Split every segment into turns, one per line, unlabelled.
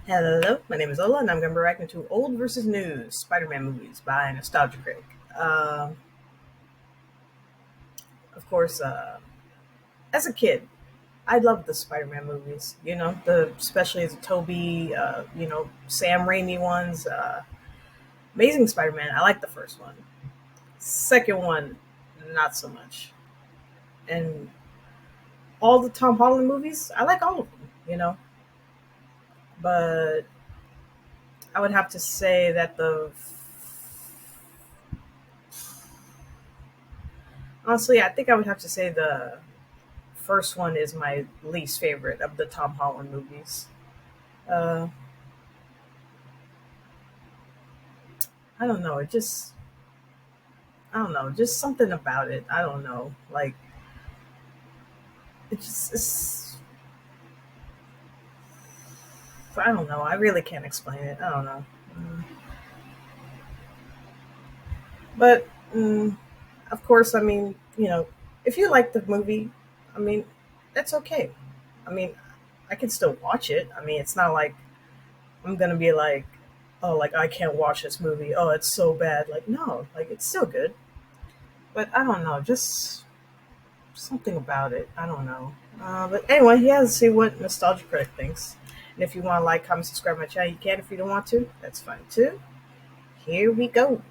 Hello, my name is Ola, and I'm going to be reacting to Old versus New Spider-Man movies by Nostalgia Critic. Of course, as a kid, I loved the Spider-Man movies. Especially the Tobey, Sam Raimi ones. Amazing Spider-Man, I like the first one. Second one, not so much. And all the Tom Holland movies, I like all of them. But I would have to say that honestly, I think I would have to say the first one is my least favorite of the Tom Holland movies. Uh, I don't know. I don't know. Just something about it. I don't know. Like, it's, I don't know. I really can't explain it. I don't know. But, of course, I mean, if you like the movie, I mean, that's okay. I mean, I can still watch it. I mean, it's not like I'm gonna be like, oh, like I can't watch this movie. Oh, it's so bad. Like, no, like it's still good. But I don't know, just something about it. I don't know. But anyway, yeah, let's see what Nostalgia Critic thinks. And if you want to like, comment, subscribe to my channel, you can. If you don't want to, that's fine too. Here we go.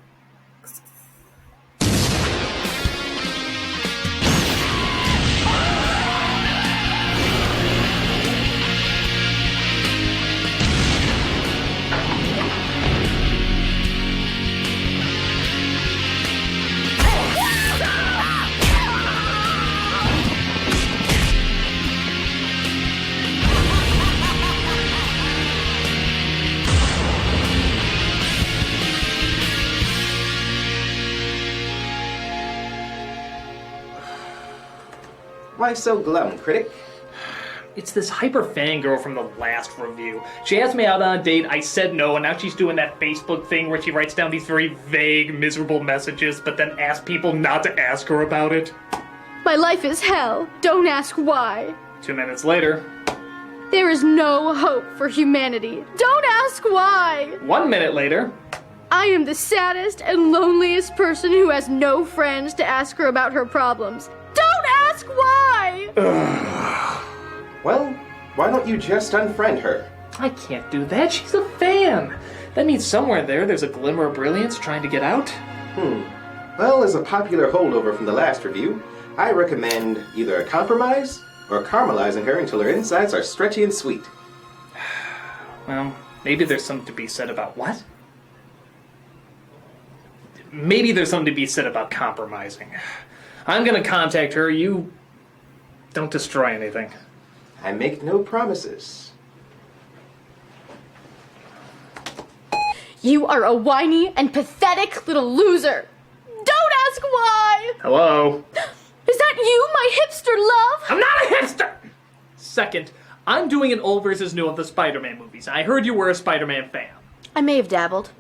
Why so glum, Critic?
It's this hyper fangirl from the last review. She asked me out on a date, I said no, and now she's doing that Facebook thing where she writes down these very vague, miserable messages, but then asks people not to ask her about it.
My life is hell. Don't ask why.
2 minutes later.
There is no hope for humanity. Don't ask why.
1 minute later.
I am the saddest and loneliest person who has no friends to ask her about her problems. Don't ask why!
Well, why don't you just unfriend her?
I can't do that. She's a fan. That means somewhere there's a glimmer of brilliance trying to get out.
Well, as a popular holdover from the last review, I recommend either a compromise or caramelizing her until her insides are stretchy and sweet.
Well, maybe there's something to be said about what? Maybe there's something to be said about compromising. I'm gonna contact her. You don't destroy anything.
I make no promises.
You are a whiny and pathetic little loser. Don't ask why!
Hello?
Is that you, my hipster love?
I'm not a hipster! Second, I'm doing an old versus new of the Spider-Man movies. I heard you were a Spider-Man fan.
I may have dabbled.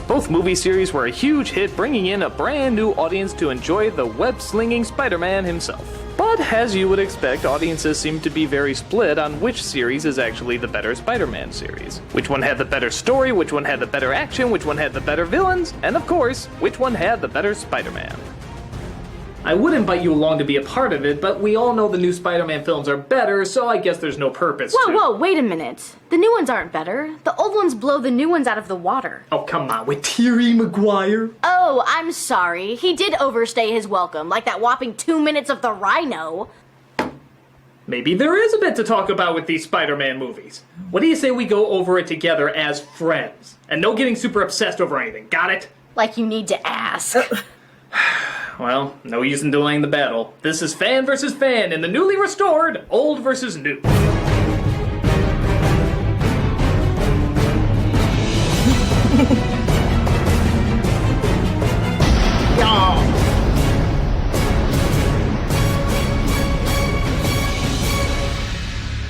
Both movie series were a huge hit, bringing in a brand new audience to enjoy the web-slinging Spider-Man himself. But as you would expect, audiences seem to be very split on which series is actually the better Spider-Man series. Which one had the better story, which one had the better action, which one had the better villains, and of course, which one had the better Spider-Man. I would invite you along to be a part of it, but we all know the new Spider-Man films are better, so I guess there's no purpose to...
Whoa, wait a minute. The new ones aren't better. The old ones blow the new ones out of the water.
Oh, come on, with Thierry Maguire?
Oh, I'm sorry. He did overstay his welcome, like that whopping 2 minutes of the Rhino.
Maybe there is a bit to talk about with these Spider-Man movies. What do you say we go over it together as friends? And no getting super obsessed over anything, got it?
Like you need to ask.
Well, no use in delaying the battle. This is fan versus fan in the newly restored Old versus New.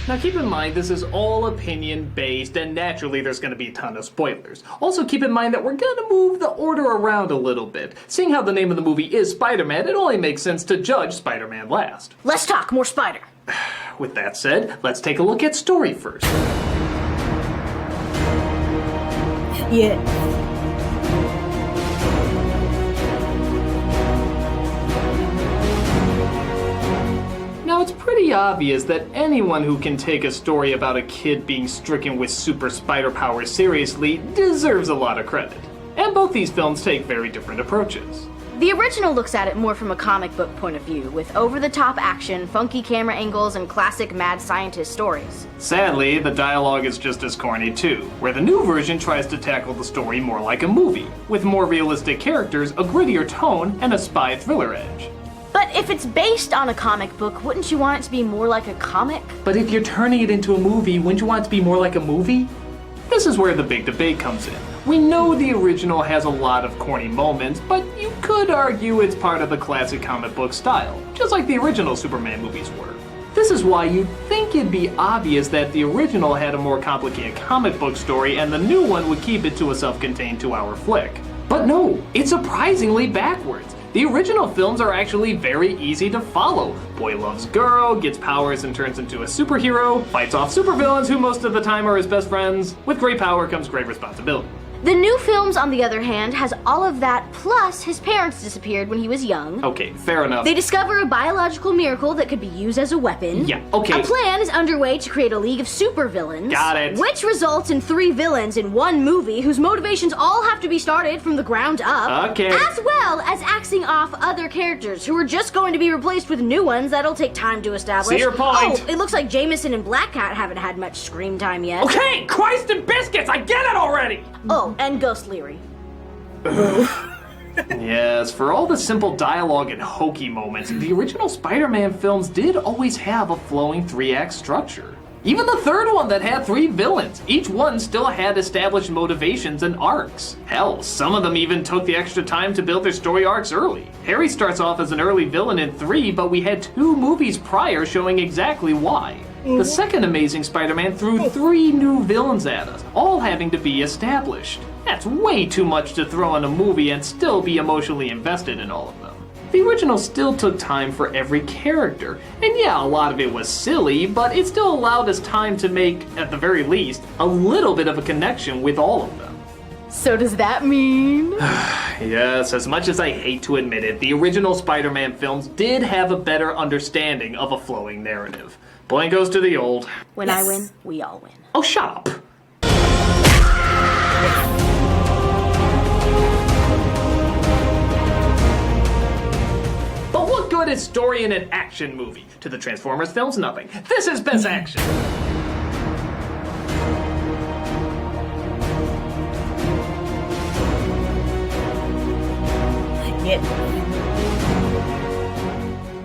Now keep in mind this is all opinion based, and naturally there's going to be a ton of spoilers. Also keep in mind that we're going to move the order around a little bit. Seeing how the name of the movie is Spider-Man, it only makes sense to judge Spider-Man last.
Let's talk more Spider.
With that said, let's take a look at story first.
Yeah.
Now, it's pretty obvious that anyone who can take a story about a kid being stricken with super spider powers seriously deserves a lot of credit. And both these films take very different approaches.
The original looks at it more from a comic book point of view, with over-the-top action, funky camera angles, and classic mad scientist stories.
Sadly, the dialogue is just as corny too, where the new version tries to tackle the story more like a movie, with more realistic characters, a grittier tone, and a spy thriller edge.
But if it's based on a comic book, wouldn't you want it to be more like a comic?
But if you're turning it into a movie, wouldn't you want it to be more like a movie? This is where the big debate comes in. We know the original has a lot of corny moments, but you could argue it's part of the classic comic book style, just like the original Superman movies were. This is why you'd think it'd be obvious that the original had a more complicated comic book story and the new one would keep it to a self-contained 2-hour flick. But no, it's surprisingly backwards. The original films are actually very easy to follow. Boy loves girl, gets powers and turns into a superhero, fights off supervillains who most of the time are his best friends. With great power comes great responsibility.
The new films, on the other hand, has all of that, plus his parents disappeared when he was young.
Okay, fair enough.
They discover a biological miracle that could be used as a weapon.
Yeah, okay.
A plan is underway to create a league of supervillains.
Got it.
Which results in 3 villains in one movie whose motivations all have to be started from the ground up.
Okay.
As well as axing off other characters who are just going to be replaced with new ones that'll take time to establish.
See your point.
Oh, it looks like Jameson and Black Cat haven't had much screen time yet.
Okay, Christ and biscuits, I get it already!
Oh, and Ghost Leary.
Yes, for all the simple dialogue and hokey moments, the original Spider-Man films did always have a flowing 3-act structure. Even the third one that had 3 villains, each one still had established motivations and arcs. Hell, some of them even took the extra time to build their story arcs early. Harry starts off as an early villain in 3, but we had 2 movies prior showing exactly why. The second Amazing Spider-Man threw 3 new villains at us, all having to be established. That's way too much to throw in a movie and still be emotionally invested in all of them. The original still took time for every character, and yeah, a lot of it was silly, but it still allowed us time to make, at the very least, a little bit of a connection with all of them.
So does that mean?
Yes, as much as I hate to admit it, the original Spider-Man films did have a better understanding of a flowing narrative. Point goes to the old.
When I win, we all win.
Oh, shut up! But what good is story in an action movie? To the Transformers films, nothing. This is best action.
Yeah.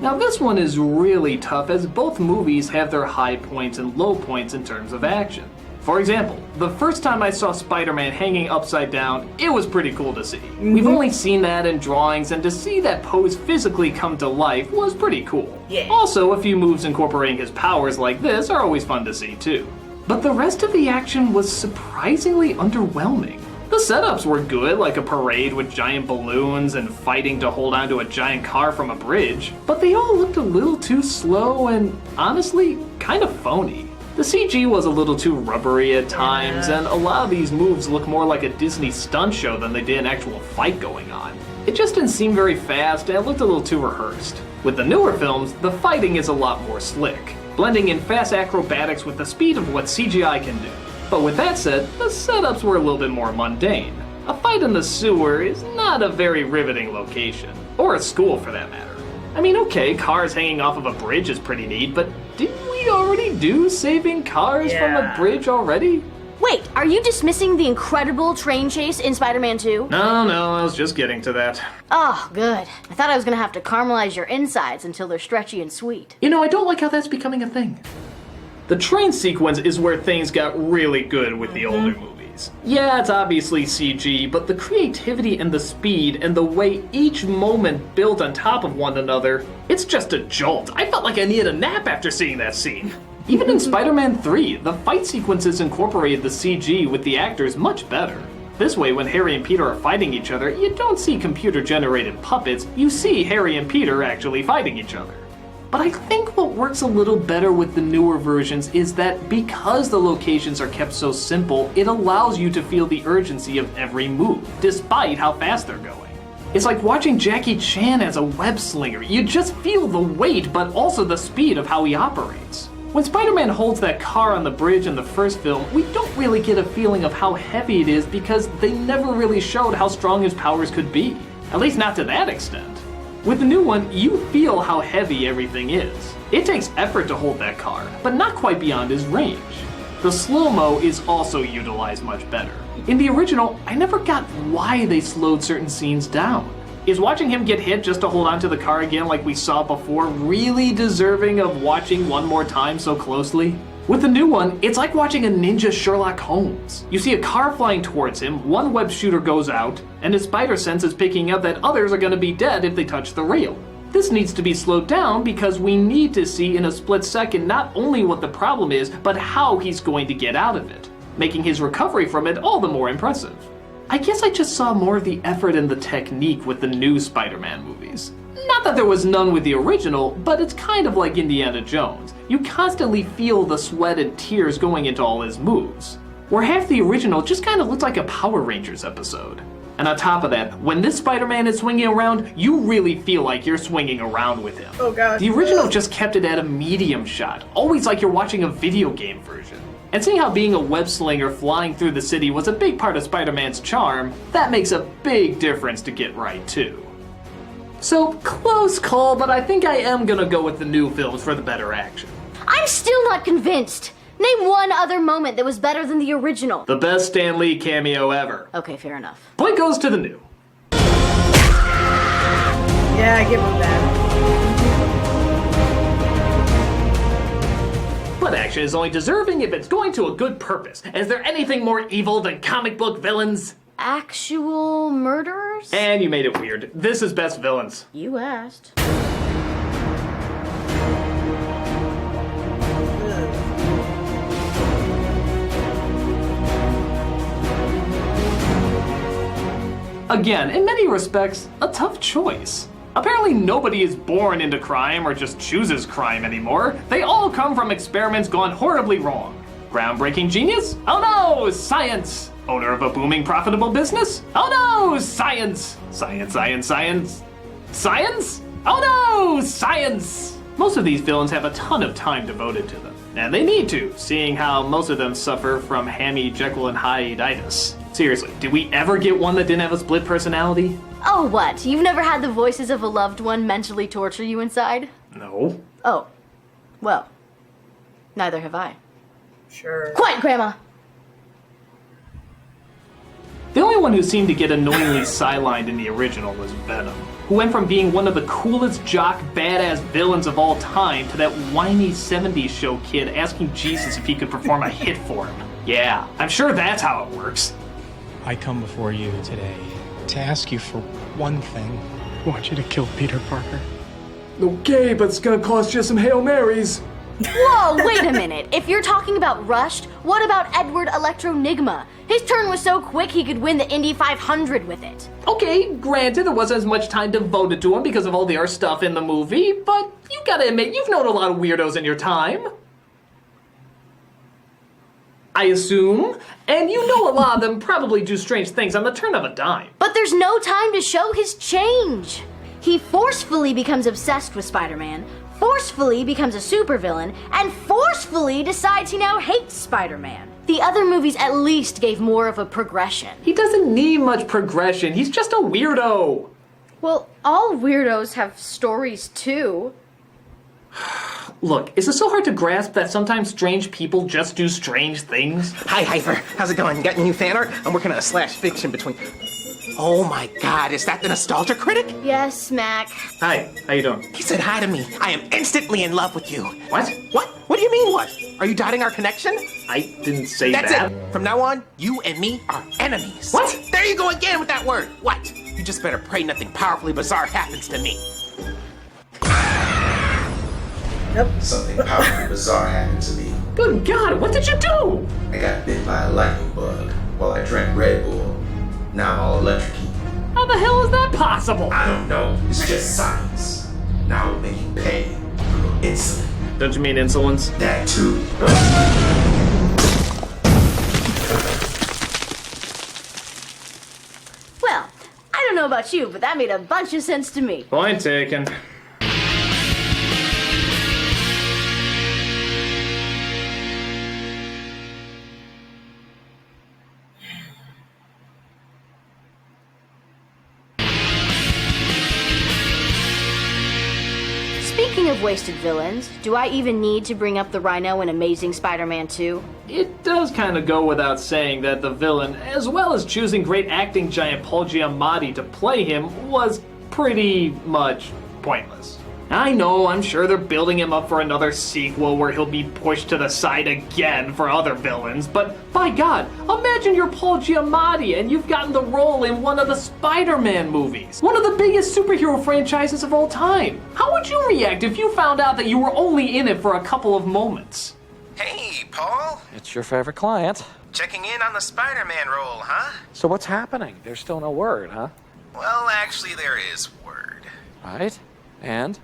Now this one is really tough as both movies have their high points and low points in terms of action. For example, the first time I saw Spider-Man hanging upside down, it was pretty cool to see. We've only seen that in drawings, and to see that pose physically come to life was pretty cool.
Yeah.
Also, a few moves incorporating his powers like this are always fun to see too. But the rest of the action was surprisingly underwhelming. The setups were good, like a parade with giant balloons and fighting to hold onto a giant car from a bridge, but they all looked a little too slow and, honestly, kind of phony. The CG was a little too rubbery at times, and a lot of these moves look more like a Disney stunt show than they did an actual fight going on. It just didn't seem very fast and it looked a little too rehearsed. With the newer films, the fighting is a lot more slick, blending in fast acrobatics with the speed of what CGI can do. But with that said, the setups were a little bit more mundane. A fight in the sewer is not a very riveting location, or a school for that matter. I mean, okay, cars hanging off of a bridge is pretty neat, but didn't we already do saving cars from a bridge already?
Wait, are you dismissing the incredible train chase in Spider-Man 2?
No, I was just getting to that.
Oh, good. I thought I was gonna have to caramelize your insides until they're stretchy and sweet.
You know, I don't like how that's becoming a thing. The train sequence is where things got really good with the older movies. Yeah, it's obviously CG, but the creativity and the speed and the way each moment built on top of one another, it's just a jolt. I felt like I needed a nap after seeing that scene. Even in Spider-Man 3, the fight sequences incorporated the CG with the actors much better. This way, when Harry and Peter are fighting each other, you don't see computer-generated puppets, you see Harry and Peter actually fighting each other. But I think what works a little better with the newer versions is that because the locations are kept so simple, it allows you to feel the urgency of every move, despite how fast they're going. It's like watching Jackie Chan as a web slinger. You just feel the weight, but also the speed of how he operates. When Spider-Man holds that car on the bridge in the first film, we don't really get a feeling of how heavy it is because they never really showed how strong his powers could be. At least not to that extent. With the new one, you feel how heavy everything is. It takes effort to hold that car, but not quite beyond his range. The slow-mo is also utilized much better. In the original, I never got why they slowed certain scenes down. Is watching him get hit just to hold onto the car again like we saw before really deserving of watching one more time so closely? With the new one, it's like watching a ninja Sherlock Holmes. You see a car flying towards him, one web shooter goes out, and his spider sense is picking up that others are going to be dead if they touch the rail. This needs to be slowed down because we need to see in a split second not only what the problem is, but how he's going to get out of it, making his recovery from it all the more impressive. I guess I just saw more of the effort and the technique with the new Spider-Man movies. Not that there was none with the original, but it's kind of like Indiana Jones. You constantly feel the sweat and tears going into all his moves. Where half the original just kind of looks like a Power Rangers episode. And on top of that, when this Spider-Man is swinging around, you really feel like you're swinging around with him.
Oh god.
The original just kept it at a medium shot, always like you're watching a video game version. And seeing how being a web slinger flying through the city was a big part of Spider-Man's charm, that makes a big difference to get right too. So, close call, but I think I am gonna go with the new films for the better action.
I'm still not convinced. Name one other moment that was better than the original.
The best Stan Lee cameo ever.
Okay, fair enough.
Point goes to the new.
Yeah, I give him that.
But action is only deserving if it's going to a good purpose. Is there anything more evil than comic book villains?
Actual murderers?
And you made it weird. This is best villains.
You asked.
Again, in many respects, a tough choice. Apparently nobody is born into crime or just chooses crime anymore. They all come from experiments gone horribly wrong. Groundbreaking genius? Oh no, science! Owner of a booming profitable business? Oh no, science! Science, science, science. Science? Oh no, science! Most of these villains have a ton of time devoted to them. And they need to, seeing how most of them suffer from hammy Jekyll and Hyde-itis. Seriously, did we ever get one that didn't have a split personality?
Oh, what? You've never had the voices of a loved one mentally torture you inside?
No.
Oh. Well, neither have I.
Sure.
Quiet, Grandma!
The only one who seemed to get annoyingly sidelined in the original was Venom, who went from being one of the coolest jock badass villains of all time to that whiny 70s show kid asking Jesus if he could perform a hit for him. Yeah, I'm sure that's how it works.
I come before you today to ask you for one thing. I want you to kill Peter Parker.
Okay, but it's gonna cost you some Hail Marys.
Whoa, wait a minute. If you're talking about rushed, what about Edward Electronigma? His turn was so quick he could win the Indy 500 with it.
Okay, granted there wasn't as much time devoted to him because of all the other stuff in the movie, but you gotta admit, you've known a lot of weirdos in your time. I assume, and you know a lot of them probably do strange things on the turn of a dime.
But there's no time to show his change. He forcefully becomes obsessed with Spider-Man, forcefully becomes a supervillain, and forcefully decides he now hates Spider-Man. The other movies at least gave more of a progression.
He doesn't need much progression, he's just a weirdo.
Well, all weirdos have stories too.
Look, is it so hard to grasp that sometimes strange people just do strange things?
Hi, Heifer. How's it going? You got any new fan art? I'm working on a slash fiction between... Oh my god, is that the Nostalgia Critic?
Yes, Mac.
Hi, how you doing?
He said hi to me. I am instantly in love with you.
What?
What? What do you mean, what? Are you doubting our connection?
I didn't say
That's
that.
it. From now on, you and me are enemies.
What?
There you go again with that word. What? You just better pray nothing powerfully bizarre happens to me.
Yep.
Something powerfully bizarre happened to me.
Good God, what did you do?
I got bit by a lightning bug while I drank Red Bull. Now I'm all electrocuted.
How the hell is that possible?
I don't know. It's just science. Now I'm making pay for insulin.
Don't you mean insolence?
That too.
Well, I don't know about you, but that made a bunch of sense to me.
Point taken.
Speaking of wasted villains, do I even need to bring up the Rhino in Amazing Spider-Man 2?
It does kind of go without saying that the villain, as well as choosing great acting giant Paul Giamatti to play him, was pretty much pointless. I know, I'm sure they're building him up for another sequel where he'll be pushed to the side again for other villains, but by God, imagine you're Paul Giamatti and you've gotten the role in one of the Spider-Man movies, one of the biggest superhero franchises of all time. How would you react if you found out that you were only in it for a couple of moments?
Hey, Paul.
It's your favorite client.
Checking in on the Spider-Man role, huh?
So what's happening? There's still no word, huh?
Well, actually, there is word.
Right? And?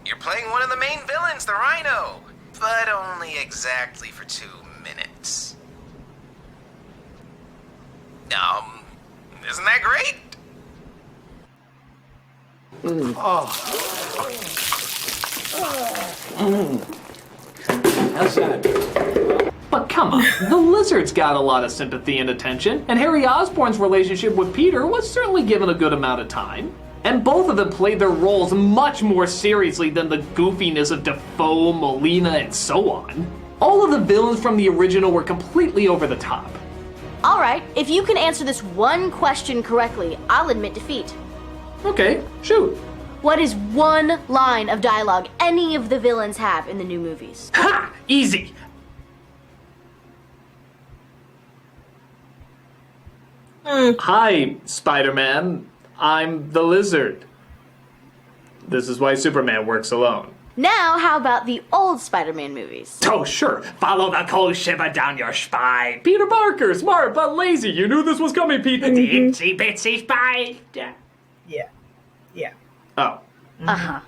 You're playing one of the main villains, the Rhino, but only exactly for 2 minutes. Isn't that great?
How's that?
But come on, the Lizard's got a lot of sympathy and attention, and Harry Osborn's relationship with Peter was certainly given a good amount of time. And both of them played their roles much more seriously than the goofiness of Defoe, Molina, and so on. All of the villains from the original were completely over the top.
Alright, if you can answer this one question correctly, I'll admit defeat.
Okay, shoot.
What is one line of dialogue any of the villains have in the new movies?
Ha! Easy. Hi, Spider-Man. I'm the Lizard. This is why Superman works alone.
Now, how about the old Spider-Man movies?
Oh, sure. Follow the cold shiver down your spine. Peter Parker, smart but lazy. You knew this was coming, Pete. Itsy bitsy spider.
Yeah. Yeah.
Oh.
Uh-huh.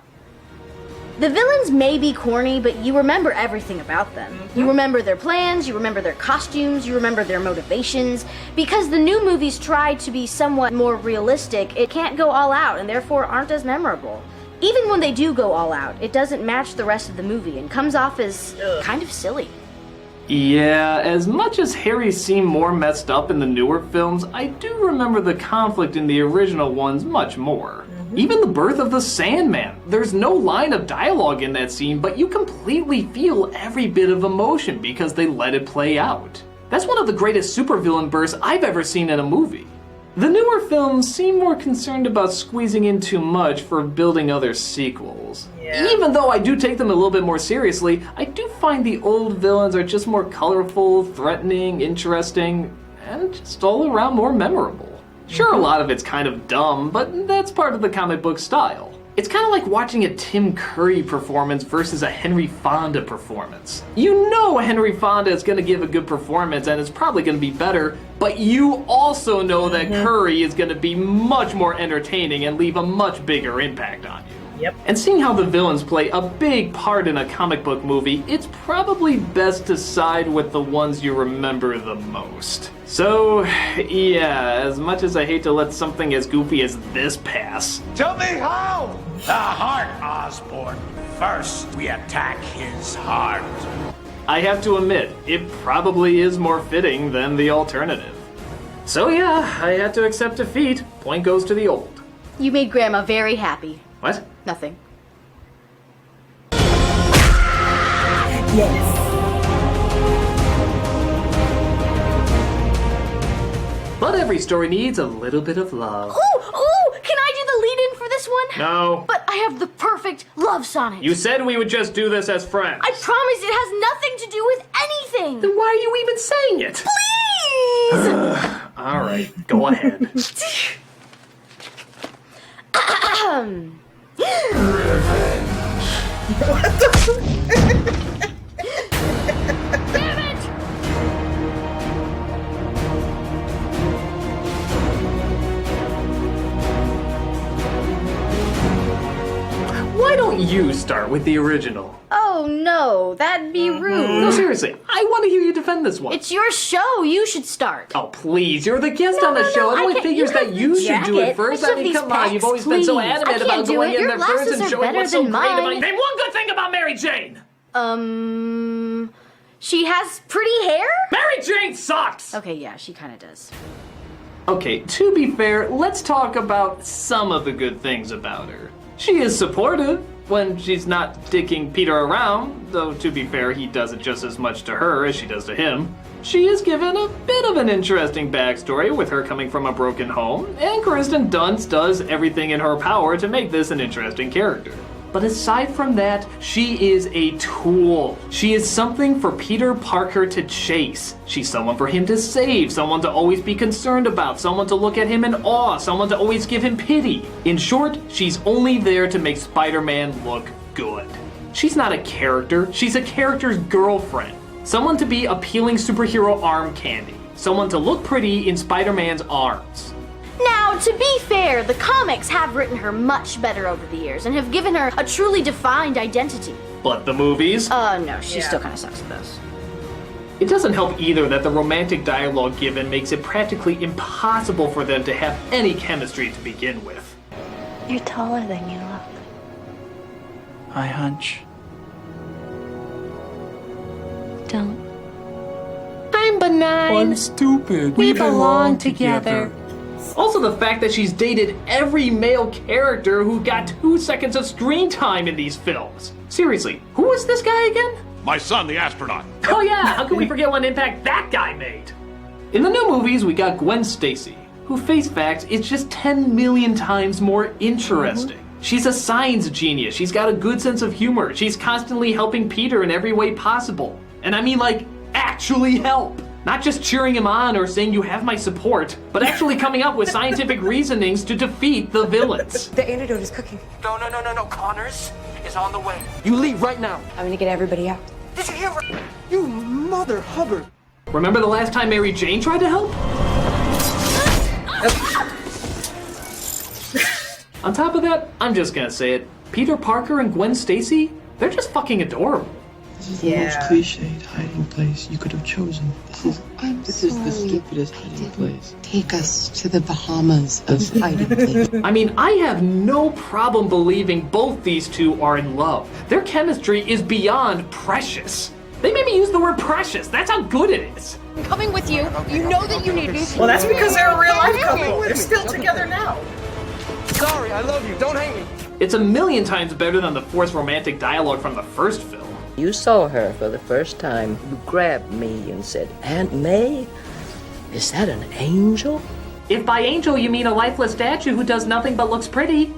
The villains may be corny, but you remember everything about them. You remember their plans, you remember their costumes, you remember their motivations. Because the new movies tried to be somewhat more realistic, it can't go all out and therefore aren't as memorable. Even when they do go all out, it doesn't match the rest of the movie and comes off as kind of silly.
Yeah, as much as Harry seemed more messed up in the newer films, I do remember the conflict in the original ones much more. Even the birth of the Sandman. There's no line of dialogue in that scene, but you completely feel every bit of emotion because they let it play out. That's one of the greatest supervillain bursts I've ever seen in a movie. The newer films seem more concerned about squeezing in too much for building other sequels.
Yeah.
Even though I do take them a little bit more seriously, I do find the old villains are just more colorful, threatening, interesting, and just all around more memorable. Sure, a lot of it's kind of dumb, but that's part of the comic book style. It's kind of like watching a Tim Curry performance versus a Henry Fonda performance. You know Henry Fonda is going to give a good performance and it's probably going to be better, but you also know that Curry is going to be much more entertaining and leave a much bigger impact on you.
Yep.
And seeing how the villains play a big part in a comic book movie, it's probably best to side with the ones you remember the most. So, yeah, as much as I hate to let something as goofy as this pass.
Tell me how! The heart, Osborn. First, we attack his heart.
I have to admit, it probably is more fitting than the alternative. So yeah, I had to accept defeat. Point goes to the old.
You made Grandma very happy.
What?
Nothing.
Yes.
But every story needs a little bit of love.
Ooh! Can I do the lead-in for this one?
No.
But I have the perfect love sonnet.
You said we would just do this as friends.
I promise it has nothing to do with anything.
Then why are you even saying it?
Please!
All right, go ahead.
Revenge
Damn it!
Why don't you start with the original?
Oh no, that'd be rude.
No, seriously, I want to hear you defend this one.
It's your show. You should start.
Oh, please, you're the guest on the show. It only figures that you should do it first. I mean, come on, you've always been so adamant about going in there first and showing what's so great about you. Name one good thing about Mary Jane!
She has pretty hair?
Mary Jane sucks!
Okay, yeah, she kinda does.
Okay, to be fair, let's talk about some of the good things about her. She is supportive when she's not dicking Peter around, though to be fair, he does it just as much to her as she does to him. She is given a bit of an interesting backstory with her coming from a broken home, and Kristen Dunst does everything in her power to make this an interesting character. But aside from that, she is a tool. She is something for Peter Parker to chase. She's someone for him to save, someone to always be concerned about, someone to look at him in awe, someone to always give him pity. In short, she's only there to make Spider-Man look good. She's not a character, she's a character's girlfriend. Someone to be appealing superhero arm candy. Someone to look pretty in Spider-Man's arms.
Now, to be fair, the comics have written her much better over the years and have given her a truly defined identity.
But the movies?
No, she still kind of sucks at those.
It doesn't help either that the romantic dialogue given makes it practically impossible for them to have any chemistry to begin with.
You're taller than you look.
I hunch.
Don't.
I'm benign.
I'm stupid.
We belong together.
Also the fact that she's dated every male character who got 2 seconds of screen time in these films. Seriously, who was this guy again?
My son, the astronaut.
Oh yeah, how can we forget what impact that guy made? In the new movies, we got Gwen Stacy, who face facts is just 10 million times more interesting. She's a science genius, she's got a good sense of humor, she's constantly helping Peter in every way possible. And I mean like, actually help. Not just cheering him on or saying you have my support, but actually coming up with scientific reasonings to defeat the villains.
The antidote is cooking.
No. Connors is on the way. You leave right now.
I'm gonna get everybody out.
Did you hear her? You mother Hubbard.
Remember the last time Mary Jane tried to help? On top of that, I'm just gonna say it. Peter Parker and Gwen Stacy, they're just fucking adorable.
This is the most cliched hiding place you could have chosen. This is the stupidest hiding place.
Take us to the Bahamas of hiding place.
I mean, I have no problem believing both these two are in love. Their chemistry is beyond precious. They made me use the word precious. That's how good it is.
I'm coming with you. You know that you need me.
Well, that's because they're a real life couple. They're still together now.
Sorry, I love you. Don't hate me.
It's a million times better than the forced romantic dialogue from the first film.
You saw her for the first time. You grabbed me and said, Aunt May, is that an angel?
If by angel you mean a lifeless statue who does nothing but looks pretty.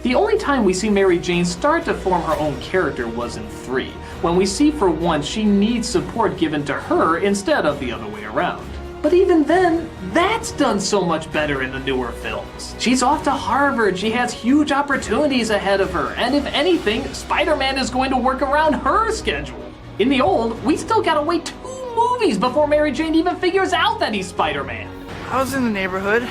The only time we see Mary Jane start to form her own character was in 3, when we see for once she needs support given to her instead of the other way around. But even then, that's done so much better in the newer films. She's off to Harvard, she has huge opportunities ahead of her, and if anything, Spider-Man is going to work around her schedule. In the old, we still gotta wait 2 movies before Mary Jane even figures out that he's Spider-Man.
I was in the neighborhood.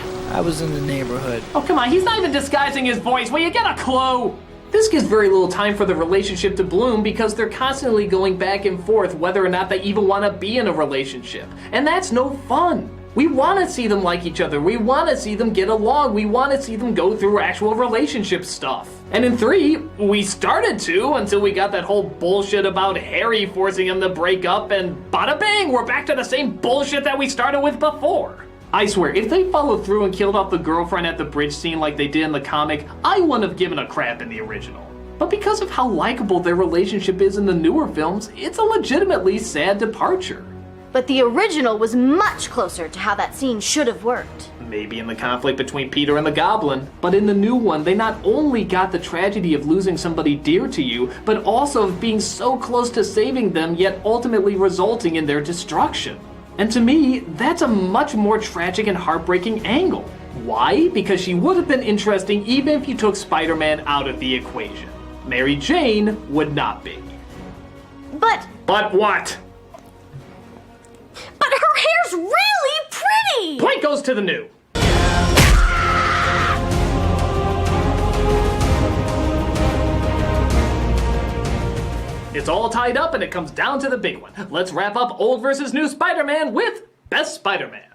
Oh, come on, he's not even disguising his voice. Will you get a clue? This gives very little time for the relationship to bloom because they're constantly going back and forth whether or not they even want to be in a relationship. And that's no fun. We want to see them like each other. We want to see them get along. We want to see them go through actual relationship stuff. And in 3, we started to until we got that whole bullshit about Harry forcing him to break up and bada bang, we're back to the same bullshit that we started with before. I swear, if they followed through and killed off the girlfriend at the bridge scene like they did in the comic, I wouldn't have given a crap in the original. But because of how likable their relationship is in the newer films, it's a legitimately sad departure.
But the original was much closer to how that scene should have worked.
Maybe in the conflict between Peter and the Goblin, but in the new one, they not only got the tragedy of losing somebody dear to you, but also of being so close to saving them, yet ultimately resulting in their destruction. And to me, that's a much more tragic and heartbreaking angle. Why? Because she would have been interesting even if you took Spider-Man out of the equation. Mary Jane would not be.
But
what?
her hair's really pretty!
Point goes to the new. It's all tied up and it comes down to the big one. Let's wrap up old versus new Spider-Man with Best Spider-Man.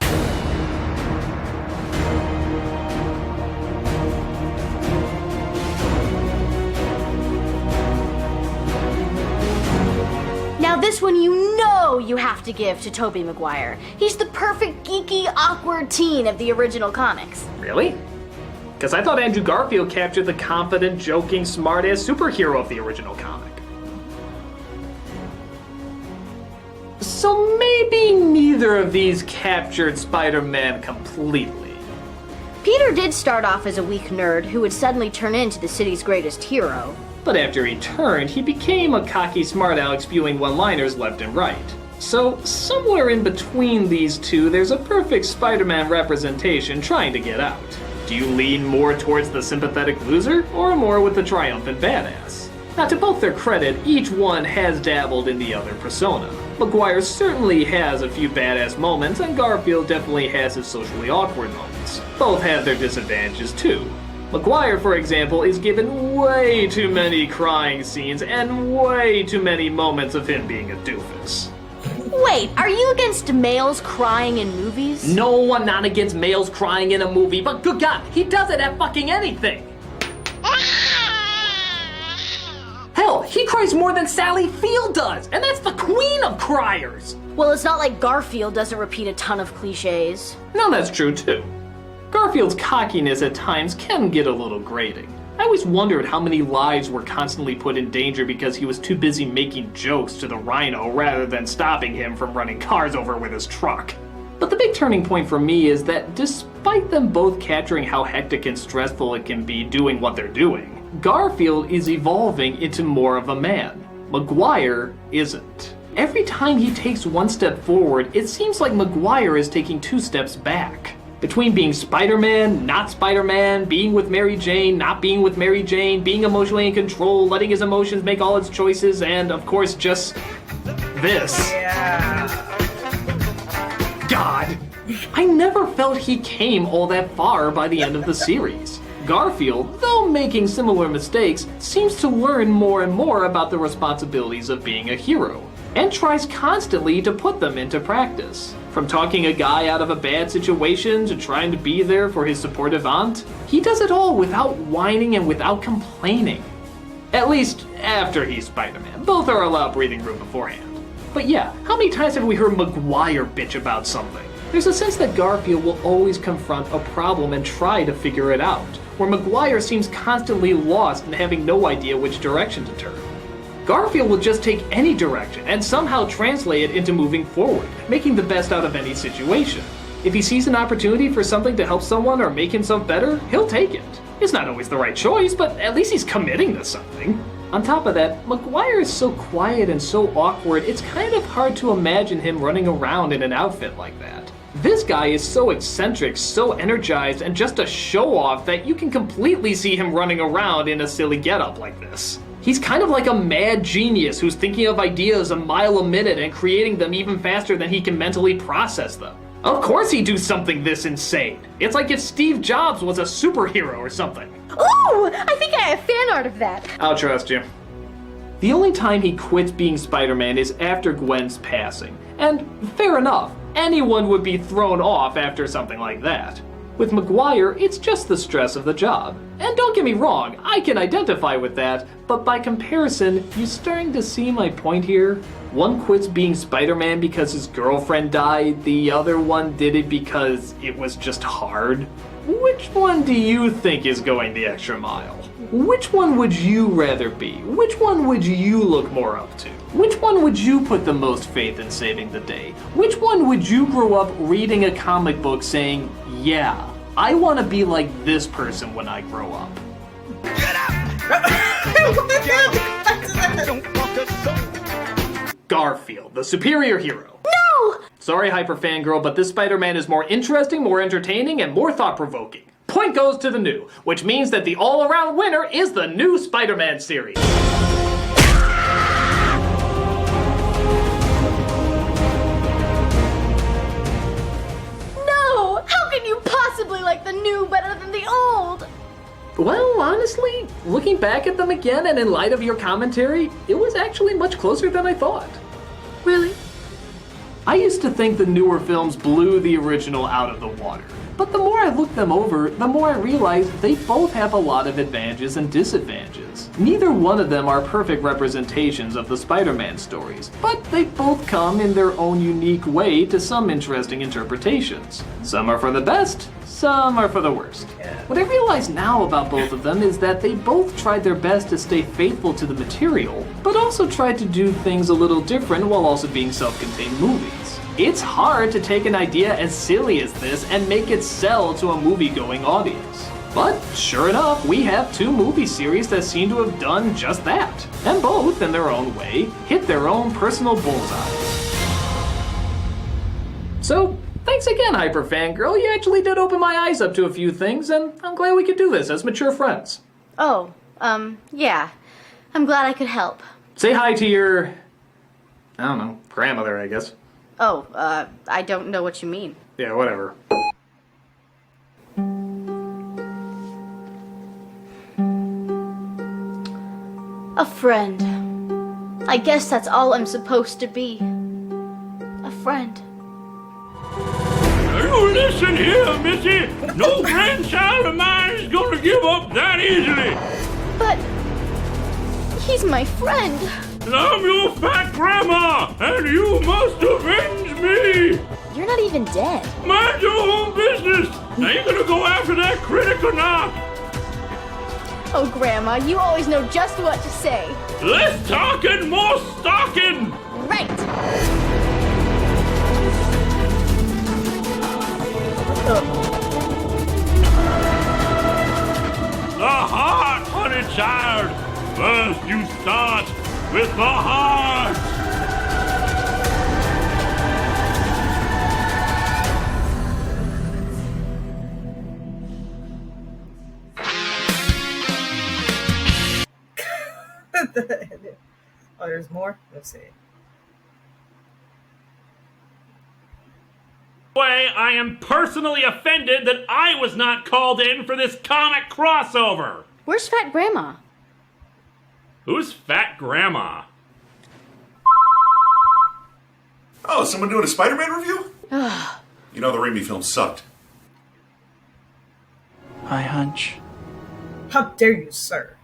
Now this one you know you have to give to Tobey Maguire. He's the perfect geeky, awkward teen of the original comics.
Really? Because I thought Andrew Garfield captured the confident, joking, smart-ass superhero of the original comic. So maybe neither of these captured Spider-Man completely.
Peter did start off as a weak nerd who would suddenly turn into the city's greatest hero.
But after he turned, he became a cocky smart aleck spewing one-liners left and right. So somewhere in between these two, there's a perfect Spider-Man representation trying to get out. Do you lean more towards the sympathetic loser, or more with the triumphant badass? Now, to both their credit, each one has dabbled in the other persona. Maguire certainly has a few badass moments, and Garfield definitely has his socially awkward moments. Both have their disadvantages too. Maguire, for example, is given way too many crying scenes and way too many moments of him being a doofus.
Wait, are you against males crying in movies?
No, I'm not against males crying in a movie, but good God, he does it at fucking anything! Hell, he cries more than Sally Field does, and that's the queen of criers!
Well, it's not like Garfield doesn't repeat a ton of cliches.
No, that's true too. Garfield's cockiness at times can get a little grating. I always wondered how many lives were constantly put in danger because he was too busy making jokes to the Rhino rather than stopping him from running cars over with his truck. But the big turning point for me is that despite them both capturing how hectic and stressful it can be doing what they're doing, Garfield is evolving into more of a man. Maguire isn't. Every time he takes one step forward, it seems like Maguire is taking 2 steps back. Between being Spider-Man, not Spider-Man, being with Mary Jane, not being with Mary Jane, being emotionally in control, letting his emotions make all its choices, and of course just this.
Yeah.
God, I never felt he came all that far by the end of the series. Garfield, though making similar mistakes, seems to learn more and more about the responsibilities of being a hero, and tries constantly to put them into practice. From talking a guy out of a bad situation to trying to be there for his supportive aunt, he does it all without whining and without complaining. At least, after he's Spider-Man. Both are allowed breathing room beforehand. But yeah, how many times have we heard Maguire bitch about something? There's a sense that Garfield will always confront a problem and try to figure it out, where Maguire seems constantly lost and having no idea which direction to turn. Garfield will just take any direction and somehow translate it into moving forward, making the best out of any situation. If he sees an opportunity for something to help someone or make himself better, he'll take it. It's not always the right choice, but at least he's committing to something. On top of that, Maguire is so quiet and so awkward, it's kind of hard to imagine him running around in an outfit like that. This guy is so eccentric, so energized, and just a show-off that you can completely see him running around in a silly getup like this. He's kind of like a mad genius who's thinking of ideas a mile a minute and creating them even faster than he can mentally process them. Of course he'd do something this insane. It's like if Steve Jobs was a superhero or something.
Ooh, I think I have fan art of that.
I'll trust you. The only time he quits being Spider-Man is after Gwen's passing. And fair enough, anyone would be thrown off after something like that. With Maguire, it's just the stress of the job. And don't get me wrong, I can identify with that, but by comparison, you starting to see my point here? One quits being Spider-Man because his girlfriend died, the other one did it because it was just hard. Which one do you think is going the extra mile? Which one would you rather be? Which one would you look more up to? Which one would you put the most faith in saving the day? Which one would you grow up reading a comic book saying, yeah, I want to be like this person when I grow up? Garfield, the superior hero.
No!
Sorry, hyper fangirl, but this Spider-Man is more interesting, more entertaining, and more thought-provoking. point goes to the new, which means that the all-around winner is the new Spider-Man series.
No! How can you possibly like the new better than the old?
Well, honestly, looking back at them again and in light of your commentary, it was actually much closer than I thought.
Really?
I used to think the newer films blew the original out of the water. But the more I look them over, the more I realize they both have a lot of advantages and disadvantages. Neither one of them are perfect representations of the Spider-Man stories, but they both come in their own unique way to some interesting interpretations. Some are for the best, some are for the worst. What I realize now about both of them is that they both tried their best to stay faithful to the material, but also tried to do things a little different while also being self-contained movies. It's hard to take an idea as silly as this and make it sell to a movie-going audience. But sure enough, we have two movie series that seem to have done just that. And both, in their own way, hit their own personal bullseyes. So, thanks again, Hyper Fangirl. You actually did open my eyes up to a few things, and I'm glad we could do this as mature friends.
Oh, yeah. I'm glad I could help.
Say hi to your... I don't know, grandmother, I guess.
Oh, I don't know what you mean.
Yeah, whatever.
A friend. I guess that's all I'm supposed to be. A friend.
Now you listen here, Missy. No grandchild of mine is gonna give up that easily.
But he's my friend.
And I'm your fat grandma, and you must avenge me.
You're not even dead.
Mind your own business. Are you gonna go after that critic or not?
Oh, Grandma, you always know just what to say.
Less talking, more stalking.
Right.
The heart, honey child. First you start with the heart.
Oh, there's more? Let's see.
Way, I am personally offended that I was not called in for this comic crossover.
Where's Fat Grandma?
Who's Fat Grandma?
Oh, someone doing a Spider-Man review? You know the Raimi film sucked.
I hunch.
How dare you, sir?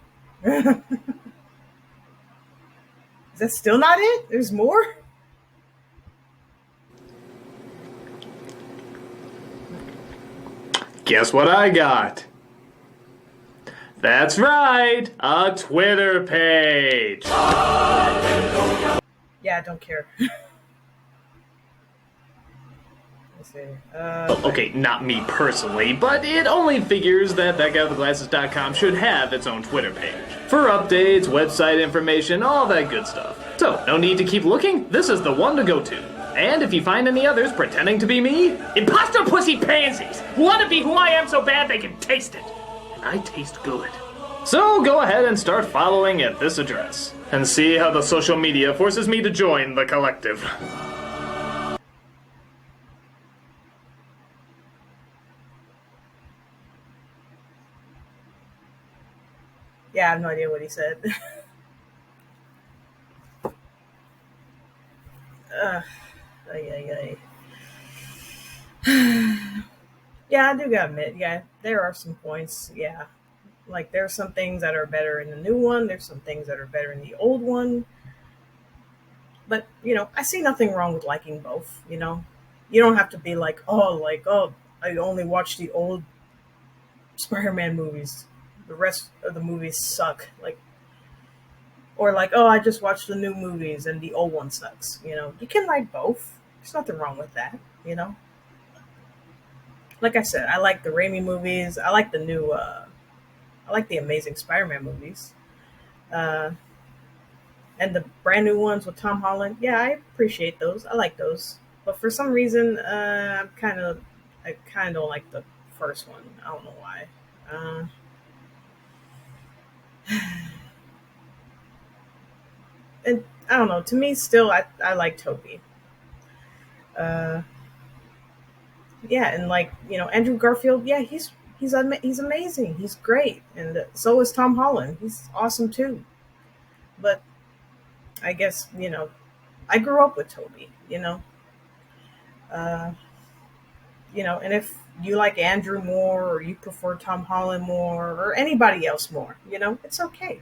Is that still not it? There's more?
Guess what I got? That's right, a Twitter page.
Yeah, I don't care. Let's see.
Okay, not me personally, but it only figures that thatguywiththeglasses.com should have its own Twitter page. For updates, website information, all that good stuff. So, no need to keep looking, this is the one to go to. And if you find any others pretending to be me, imposter pussy pansies want to be who I am so bad they can taste it. And I taste good. So go ahead and start following at this address, and see how the social media forces me to join the collective.
Yeah, I have no idea what he said. Yeah, I do gotta admit, yeah, there are some points, yeah. Like, there are some things that are better in the new one, there's some things that are better in the old one. But, you know, I see nothing wrong with liking both, you know? You don't have to be like, oh, I only watch the old Spider-Man movies. The rest of the movies suck. Like, or like, oh, I just watched the new movies and the old one sucks. You know, you can like both. There's nothing wrong with that, you know? Like I said, I like the Raimi movies. I like the new, I like the Amazing Spider-Man movies. And the brand new ones with Tom Holland. Yeah, I appreciate those. I like those. But for some reason, I kind of don't like the first one. I don't know why. And I don't know. To me, still, I like Toby. Uh, yeah, and like Andrew Garfield. Yeah, he's amazing. He's great, and so is Tom Holland. He's awesome too. But I guess I grew up with Toby. Uh, and if you like Andrew more, or you prefer Tom Holland more, or anybody else more, it's okay.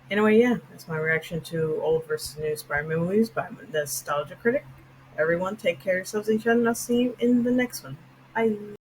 Anyway, yeah, that's my reaction to old versus new Spider-Man movies by Nostalgia Critic. Everyone, take care of yourselves and each other, and I'll see you in the next one. Bye.